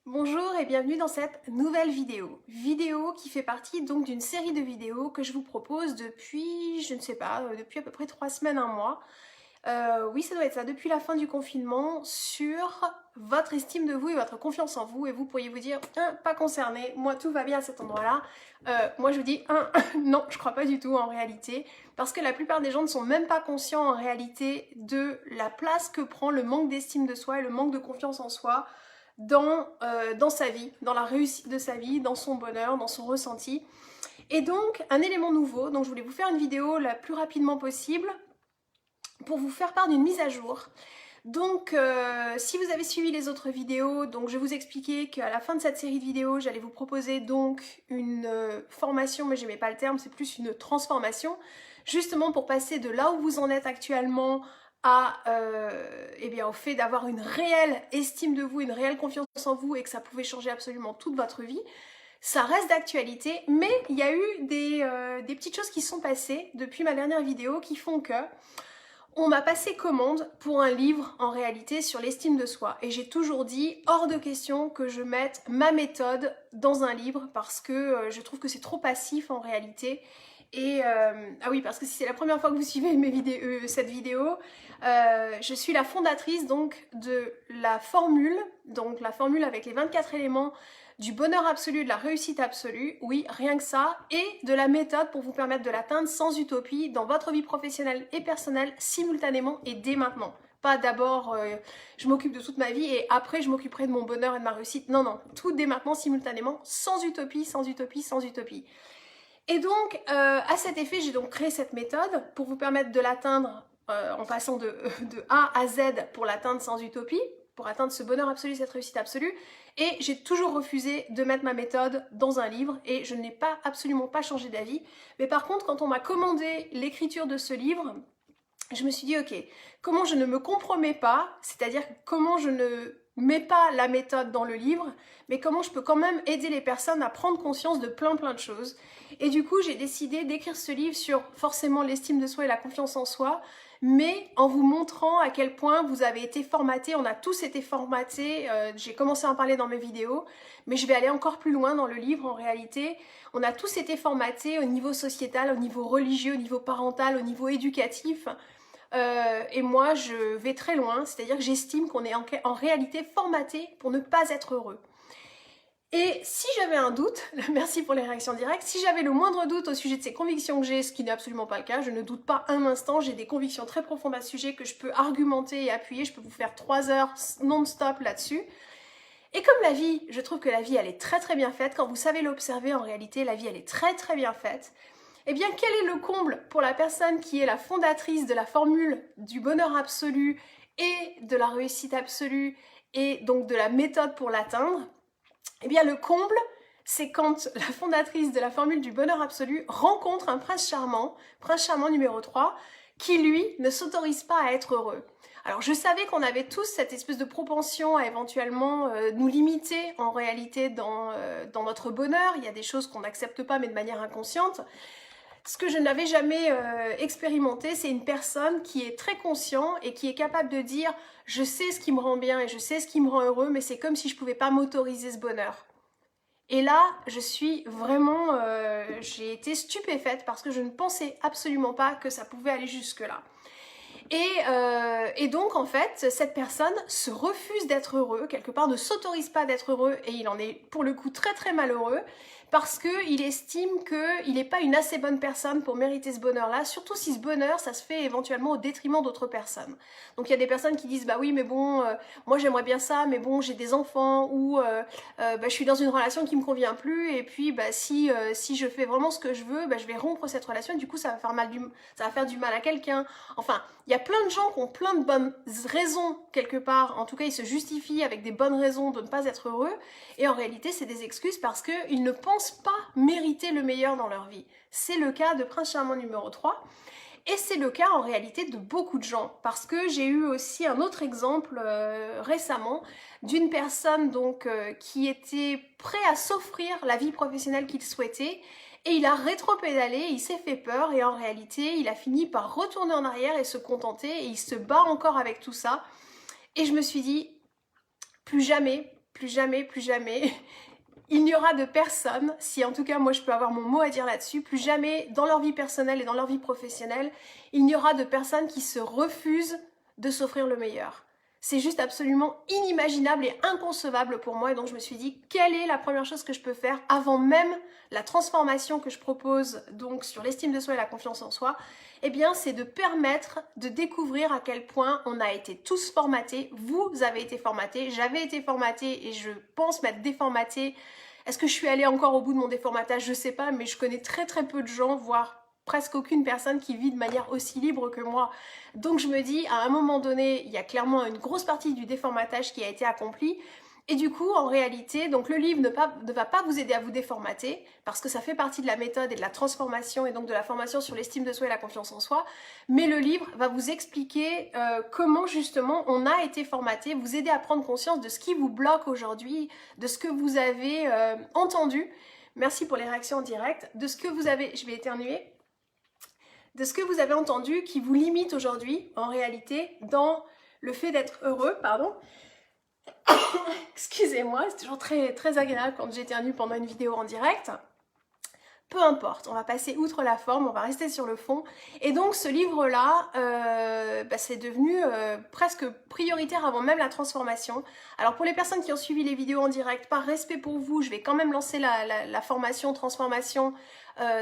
Bonjour et bienvenue dans cette nouvelle vidéo qui fait partie donc d'une série de vidéos que je vous propose depuis, je ne sais pas, depuis à peu près 3 semaines, un mois. Oui, ça doit être ça, depuis la fin du confinement, sur votre estime de vous et votre confiance en vous. Et vous pourriez vous dire, pas concerné, moi tout va bien à cet endroit-là. Moi je vous dis, non, je crois pas du tout en réalité, parce que la plupart des gens ne sont même pas conscients en réalité de la place que prend le manque d'estime de soi et le manque de confiance en soi dans sa vie, dans la réussite de sa vie, dans son bonheur, dans son ressenti. Et donc, un élément nouveau, donc je voulais vous faire une vidéo la plus rapidement possible pour vous faire part d'une mise à jour. Donc, si vous avez suivi les autres vidéos, donc je vous expliquais qu'à la fin de cette série de vidéos, j'allais vous proposer donc une formation, mais j'aimais pas le terme, c'est plus une transformation, justement pour passer de là où vous en êtes actuellement eh bien, au fait d'avoir une réelle estime de vous, une réelle confiance en vous et que ça pouvait changer absolument toute votre vie. Ça reste d'actualité, mais il y a eu des petites choses qui sont passées depuis ma dernière vidéo qui font que on m'a passé commande pour un livre en réalité sur l'estime de soi. Et j'ai toujours dit hors de question que je mette ma méthode dans un livre parce que je trouve que c'est trop passif en réalité. Et ah oui, parce que si c'est la première fois que vous suivez cette vidéo, je suis la fondatrice donc de la formule, avec les 24 éléments du bonheur absolu, de la réussite absolue, oui, rien que ça, et de la méthode pour vous permettre de l'atteindre sans utopie dans votre vie professionnelle et personnelle simultanément et dès maintenant. Pas d'abord je m'occupe de toute ma vie et après je m'occuperai de mon bonheur et de ma réussite. Non, non, tout dès maintenant simultanément, sans utopie, sans utopie, sans utopie. Et donc, à cet effet, j'ai donc créé cette méthode pour vous permettre de l'atteindre en passant de A à Z pour l'atteindre sans utopie, pour atteindre ce bonheur absolu, cette réussite absolue. Et j'ai toujours refusé de mettre ma méthode dans un livre et je n'ai absolument pas changé d'avis. Mais par contre, quand on m'a commandé l'écriture de ce livre, je me suis dit, ok, comment je ne me compromets pas, c'est-à-dire comment je ne mets pas la méthode dans le livre, mais comment je peux quand même aider les personnes à prendre conscience de plein de choses. Et du coup, j'ai décidé d'écrire ce livre sur forcément l'estime de soi et la confiance en soi, mais en vous montrant à quel point vous avez été formatés, on a tous été formatés, j'ai commencé à en parler dans mes vidéos, mais je vais aller encore plus loin dans le livre en réalité. On a tous été formatés au niveau sociétal, au niveau religieux, au niveau parental, au niveau éducatif. Et moi, je vais très loin, c'est-à-dire que j'estime qu'on est en réalité formaté pour ne pas être heureux. Et si j'avais un doute, merci pour les réactions directes, si j'avais le moindre doute au sujet de ces convictions que j'ai, ce qui n'est absolument pas le cas, je ne doute pas un instant, j'ai des convictions très profondes à ce sujet que je peux argumenter et appuyer, je peux vous faire 3 heures non-stop là-dessus. Et comme la vie, je trouve que la vie elle est très très bien faite, quand vous savez l'observer en réalité, la vie elle est très très bien faite. Eh bien, quel est le comble pour la personne qui est la fondatrice de la formule du bonheur absolu et de la réussite absolue et donc de la méthode pour l'atteindre? Eh bien, le comble, c'est quand la fondatrice de la formule du bonheur absolu rencontre un prince charmant numéro 3, qui lui ne s'autorise pas à être heureux. Alors je savais qu'on avait tous cette espèce de propension à éventuellement nous limiter en réalité dans notre bonheur. Il y a des choses qu'on n'accepte pas mais de manière inconsciente. Ce que je n'avais jamais expérimenté, c'est une personne qui est très conscient et qui est capable de dire « je sais ce qui me rend bien et je sais ce qui me rend heureux, mais c'est comme si je ne pouvais pas m'autoriser ce bonheur ». Et là, je suis vraiment, j'ai été stupéfaite parce que je ne pensais absolument pas que ça pouvait aller jusque-là. Et donc, en fait, cette personne se refuse d'être heureux, quelque part ne s'autorise pas d'être heureux, et il en est pour le coup très très malheureux, parce qu'il estime qu'il n'est pas une assez bonne personne pour mériter ce bonheur-là, surtout si ce bonheur, ça se fait éventuellement au détriment d'autres personnes. Donc il y a des personnes qui disent, bah oui, mais bon, moi j'aimerais bien ça, mais bon, j'ai des enfants, ou je suis dans une relation qui me convient plus, et puis si je fais vraiment ce que je veux, je vais rompre cette relation, et du coup ça va faire du mal à quelqu'un. Enfin, il y a plein de gens qui ont plein de bonnes raisons quelque part, en tout cas ils se justifient avec des bonnes raisons de ne pas être heureux, et en réalité c'est des excuses parce qu'ils ne pensent pas mériter le meilleur dans leur vie. C'est le cas de Prince Charmant numéro 3, et c'est le cas en réalité de beaucoup de gens, parce que j'ai eu aussi un autre exemple récemment d'une personne donc qui était prêt à s'offrir la vie professionnelle qu'il souhaitait, et il a rétropédalé, il s'est fait peur, et en réalité il a fini par retourner en arrière et se contenter, et il se bat encore avec tout ça. Et je me suis dit, plus jamais, plus jamais, plus jamais, il n'y aura de personne, si en tout cas moi je peux avoir mon mot à dire là-dessus, plus jamais dans leur vie personnelle et dans leur vie professionnelle, il n'y aura de personnes qui se refusent de s'offrir le meilleur. C'est juste absolument inimaginable et inconcevable pour moi, et donc je me suis dit, quelle est la première chose que je peux faire avant même la transformation que je propose donc sur l'estime de soi et la confiance en soi? Eh bien, c'est de permettre de découvrir à quel point on a été tous formatés, vous avez été formatés, j'avais été formatée et je pense m'être déformatée. Est-ce que je suis allée encore au bout de mon déformatage? Je sais pas, mais je connais très très peu de gens, voire presque aucune personne qui vit de manière aussi libre que moi. Donc je me dis, à un moment donné, il y a clairement une grosse partie du déformatage qui a été accomplie. Et du coup, en réalité, donc le livre ne va pas vous aider à vous déformater, parce que ça fait partie de la méthode et de la transformation, et donc de la formation sur l'estime de soi et la confiance en soi, mais le livre va vous expliquer comment justement on a été formaté, vous aider à prendre conscience de ce qui vous bloque aujourd'hui, de ce que vous avez entendu, merci pour les réactions en direct, de ce que vous avez, je vais éternuer, de ce que vous avez entendu qui vous limite aujourd'hui, en réalité, dans le fait d'être heureux, pardon. Excusez-moi, c'est toujours très, très agréable quand j'éternue pendant une vidéo en direct. Peu importe, on va passer outre la forme, on va rester sur le fond. Et donc ce livre-là, c'est devenu presque prioritaire avant même la transformation. Alors pour les personnes qui ont suivi les vidéos en direct, par respect pour vous, je vais quand même lancer la formation transformation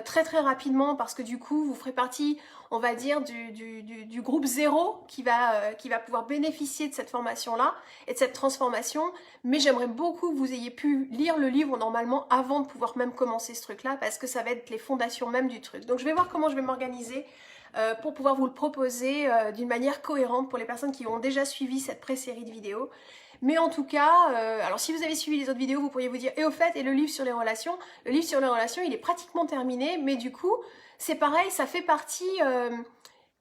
très très rapidement, parce que du coup vous ferez partie, on va dire, du groupe 0 qui va pouvoir bénéficier de cette formation-là et de cette transformation. Mais j'aimerais beaucoup que vous ayez pu lire le livre normalement avant de pouvoir même commencer ce truc-là, parce que ça va être les fondations même du truc. Donc je vais voir comment je vais m'organiser pour pouvoir vous le proposer d'une manière cohérente pour les personnes qui ont déjà suivi cette pré-série de vidéos. Mais en tout cas, alors si vous avez suivi les autres vidéos, vous pourriez vous dire, et au fait, et le livre sur les relations? Le livre sur les relations, il est pratiquement terminé, mais du coup, c'est pareil, ça fait partie...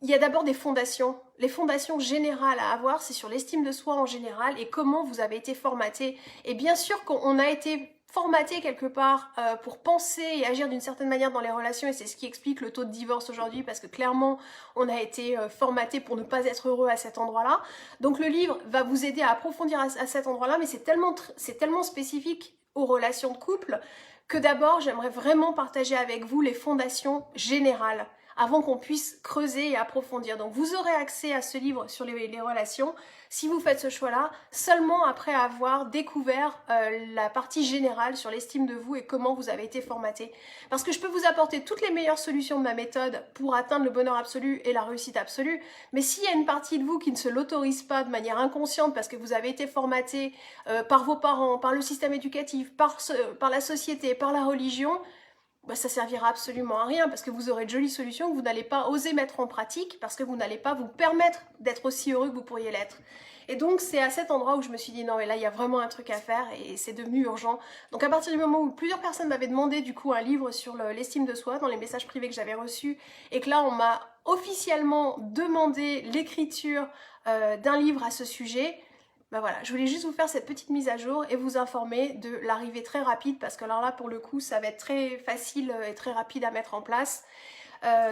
il y a d'abord des fondations. Les fondations générales à avoir, c'est sur l'estime de soi en général et comment vous avez été formaté. Et bien sûr qu'on a été formaté quelque part pour penser et agir d'une certaine manière dans les relations, et c'est ce qui explique le taux de divorce aujourd'hui, parce que clairement on a été formaté pour ne pas être heureux à cet endroit-là. Donc le livre va vous aider à approfondir à cet endroit-là, mais c'est tellement spécifique aux relations de couple que d'abord j'aimerais vraiment partager avec vous les fondations générales avant qu'on puisse creuser et approfondir. Donc vous aurez accès à ce livre sur les relations, si vous faites ce choix-là, seulement après avoir découvert la partie générale sur l'estime de vous et comment vous avez été formaté. Parce que je peux vous apporter toutes les meilleures solutions de ma méthode pour atteindre le bonheur absolu et la réussite absolue, mais s'il y a une partie de vous qui ne se l'autorise pas de manière inconsciente parce que vous avez été formaté par vos parents, par le système éducatif, par la société, par la religion, ça servira absolument à rien, parce que vous aurez de jolies solutions que vous n'allez pas oser mettre en pratique, parce que vous n'allez pas vous permettre d'être aussi heureux que vous pourriez l'être. Et donc c'est à cet endroit où je me suis dit non mais là il y a vraiment un truc à faire et c'est devenu urgent. Donc à partir du moment où plusieurs personnes m'avaient demandé du coup un livre sur l'estime de soi dans les messages privés que j'avais reçus, et que là on m'a officiellement demandé l'écriture d'un livre à ce sujet, voilà, je voulais juste vous faire cette petite mise à jour et vous informer de l'arrivée très rapide, parce que alors là pour le coup ça va être très facile et très rapide à mettre en place.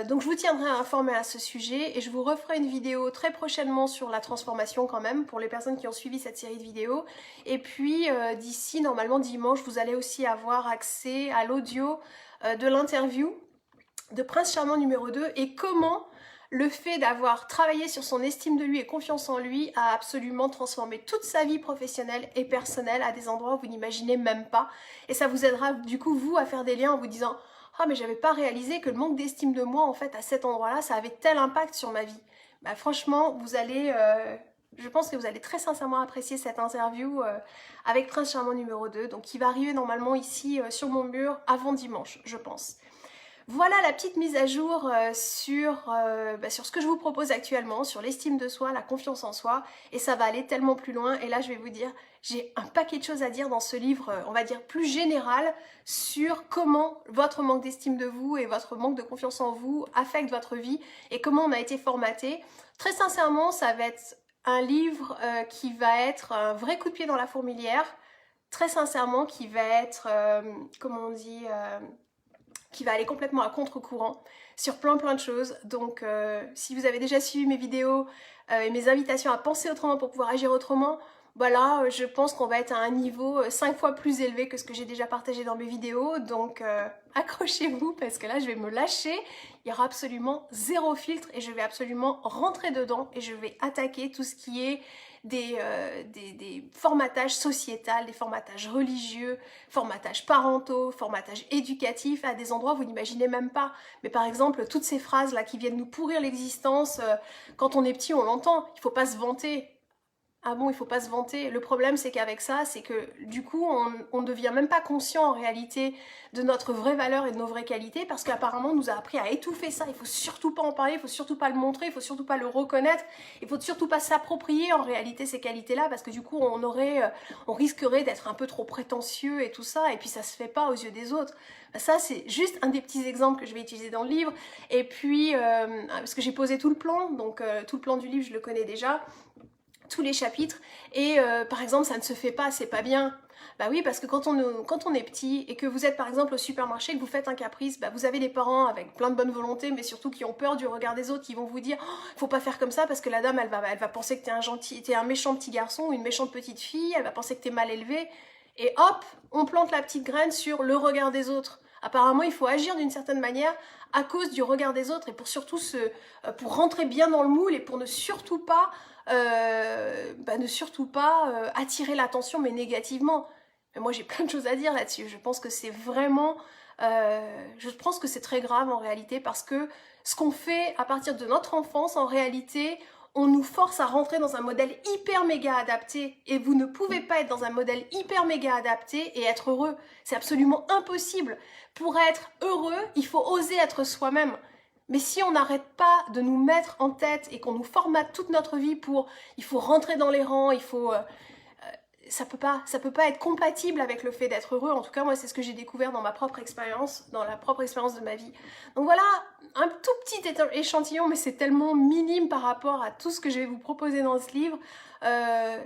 Donc je vous tiendrai informé à ce sujet et je vous referai une vidéo très prochainement sur la transformation quand même pour les personnes qui ont suivi cette série de vidéos. Et puis d'ici normalement dimanche vous allez aussi avoir accès à l'audio de l'interview de Prince Charmant numéro 2 et comment le fait d'avoir travaillé sur son estime de lui et confiance en lui a absolument transformé toute sa vie professionnelle et personnelle à des endroits où vous n'imaginez même pas. Et ça vous aidera du coup vous à faire des liens en vous disant « Ah mais j'avais pas réalisé que le manque d'estime de moi en fait à cet endroit-là ça avait tel impact sur ma vie. » Franchement vous allez... je pense que vous allez très sincèrement apprécier cette interview avec Prince Charmant numéro 2, donc qui va arriver normalement ici sur mon mur avant dimanche, je pense. Voilà la petite mise à jour sur ce que je vous propose actuellement, sur l'estime de soi, la confiance en soi, et ça va aller tellement plus loin. Et là je vais vous dire, j'ai un paquet de choses à dire dans ce livre, on va dire plus général, sur comment votre manque d'estime de vous et votre manque de confiance en vous affectent votre vie et comment on a été formaté. Très sincèrement, ça va être un livre qui va être un vrai coup de pied dans la fourmilière, très sincèrement, qui va être, comment on dit... qui va aller complètement à contre-courant sur plein de choses. Donc si vous avez déjà suivi mes vidéos et mes invitations à penser autrement pour pouvoir agir autrement, bah là, je pense qu'on va être à un niveau 5 fois plus élevé que ce que j'ai déjà partagé dans mes vidéos. Donc, accrochez-vous parce que là, je vais me lâcher. Il y aura absolument zéro filtre et je vais absolument rentrer dedans et je vais attaquer tout ce qui est des formatages sociétals, des formatages religieux, formatages parentaux, formatages éducatifs à des endroits où vous n'imaginez même pas. Mais par exemple, toutes ces phrases-là qui viennent nous pourrir l'existence, quand on est petit, on l'entend. Il ne faut pas se vanter. Ah bon, il faut pas se vanter. Le problème, c'est qu'avec ça, c'est que du coup, on ne devient même pas conscient en réalité de notre vraie valeur et de nos vraies qualités parce qu'apparemment, on nous a appris à étouffer ça. Il faut surtout pas en parler, il faut surtout pas le montrer, il faut surtout pas le reconnaître, il faut surtout pas s'approprier en réalité ces qualités-là parce que du coup, on risquerait d'être un peu trop prétentieux et tout ça et puis ça se fait pas aux yeux des autres. Ça, c'est juste un des petits exemples que je vais utiliser dans le livre. Et puis, parce que j'ai posé tout le plan, donc tout le plan du livre, je le connais déjà. Tous les chapitres et par exemple ça ne se fait pas, c'est pas bien. Bah oui, parce que quand on est petit et que vous êtes par exemple au supermarché, que vous faites un caprice, bah vous avez des parents avec plein de bonne volonté mais surtout qui ont peur du regard des autres, qui vont vous dire oh, faut pas faire comme ça parce que la dame elle va penser que t'es un méchant petit garçon ou une méchante petite fille, elle va penser que t'es mal élevé et hop, on plante la petite graine sur le regard des autres. Apparemment, il faut agir d'une certaine manière à cause du regard des autres et pour surtout pour rentrer bien dans le moule et pour ne surtout pas attirer l'attention mais négativement. Mais moi j'ai plein de choses à dire là-dessus. Je pense que c'est vraiment, je pense que c'est très grave en réalité parce que ce qu'on fait à partir de notre enfance en réalité, on nous force à rentrer dans un modèle hyper méga adapté et vous ne pouvez pas être dans un modèle hyper méga adapté et être heureux. C'est absolument impossible. Pour être heureux, il faut oser être soi-même. Mais si on n'arrête pas de nous mettre en tête et qu'on nous formate toute notre vie pour il faut rentrer dans les rangs, ça peut pas être compatible avec le fait d'être heureux. En tout cas, moi, c'est ce que j'ai découvert dans ma propre expérience, dans la propre expérience de ma vie. Donc voilà, un tout petit échantillon, mais c'est tellement minime par rapport à tout ce que je vais vous proposer dans ce livre. Ça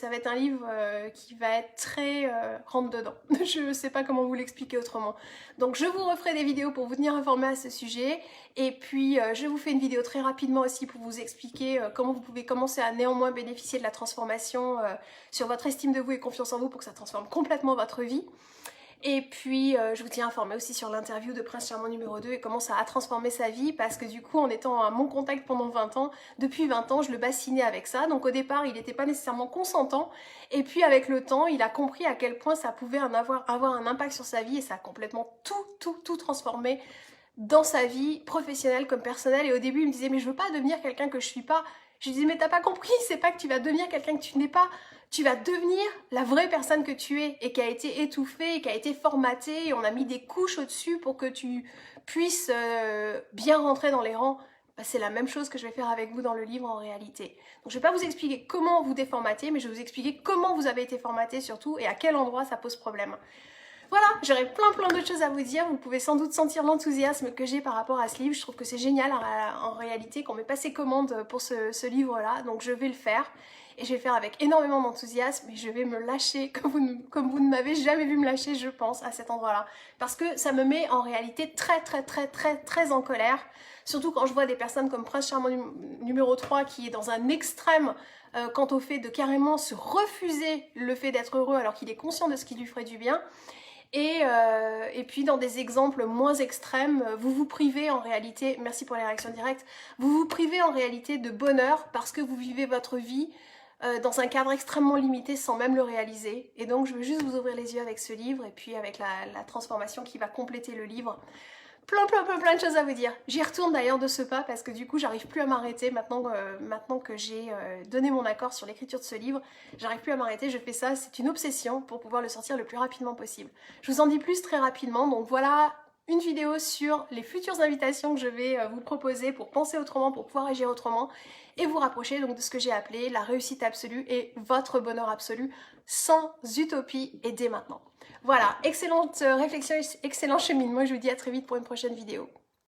va être un livre qui va être très rentre dedans. Je ne sais pas comment vous l'expliquer autrement. Donc je vous referai des vidéos pour vous tenir informés à ce sujet. Et puis je vous fais une vidéo très rapidement aussi pour vous expliquer comment vous pouvez commencer à néanmoins bénéficier de la transformation sur votre estime de vous et confiance en vous pour que ça transforme complètement votre vie. Et puis, je vous tiens informé aussi sur l'interview de Prince Charmant numéro 2 et comment ça a transformé sa vie parce que du coup, en étant à mon contact pendant 20 ans, depuis 20 ans, je le bassinais avec ça. Donc au départ, il n'était pas nécessairement consentant. Et puis avec le temps, il a compris à quel point ça pouvait avoir un impact sur sa vie et ça a complètement tout transformé dans sa vie professionnelle comme personnelle. Et au début, il me disait, mais je veux pas devenir quelqu'un que je suis pas. Je lui disais, mais t'as pas compris, c'est pas que tu vas devenir quelqu'un que tu n'es pas. Tu vas devenir la vraie personne que tu es et qui a été étouffée, et qui a été formatée et on a mis des couches au-dessus pour que tu puisses bien rentrer dans les rangs. Bah, c'est la même chose que je vais faire avec vous dans le livre en réalité. Donc je ne vais pas vous expliquer comment vous déformater, mais je vais vous expliquer comment vous avez été formaté surtout et à quel endroit ça pose problème. Voilà, j'aurais plein d'autres choses à vous dire. Vous pouvez sans doute sentir l'enthousiasme que j'ai par rapport à ce livre. Je trouve que c'est génial en réalité qu'on m'ait passé commande pour ce livre-là. Donc je vais le faire. Et je vais le faire avec énormément d'enthousiasme et je vais me lâcher comme vous ne m'avez jamais vu me lâcher, je pense, à cet endroit-là. Parce que ça me met en réalité très en colère. Surtout quand je vois des personnes comme Prince Charmant numéro 3 qui est dans un extrême quant au fait de carrément se refuser le fait d'être heureux alors qu'il est conscient de ce qui lui ferait du bien. Et puis dans des exemples moins extrêmes, vous vous privez en réalité, merci pour les réactions directes, vous vous privez en réalité de bonheur parce que vous vivez votre vie dans un cadre extrêmement limité sans même le réaliser. Et donc je veux juste vous ouvrir les yeux avec ce livre et puis avec la transformation qui va compléter le livre. Plein de choses à vous dire. J'y retourne d'ailleurs de ce pas parce que du coup j'arrive plus à m'arrêter maintenant que j'ai donné mon accord sur l'écriture de ce livre. J'arrive plus à m'arrêter, je fais ça, c'est une obsession pour pouvoir le sortir le plus rapidement possible. Je vous en dis plus très rapidement, donc voilà une vidéo sur les futures invitations que je vais vous proposer pour penser autrement, pour pouvoir agir autrement et vous rapprocher donc de ce que j'ai appelé la réussite absolue et votre bonheur absolu sans utopie et dès maintenant. Voilà, excellente réflexion, excellent cheminement. Je vous dis à très vite pour une prochaine vidéo.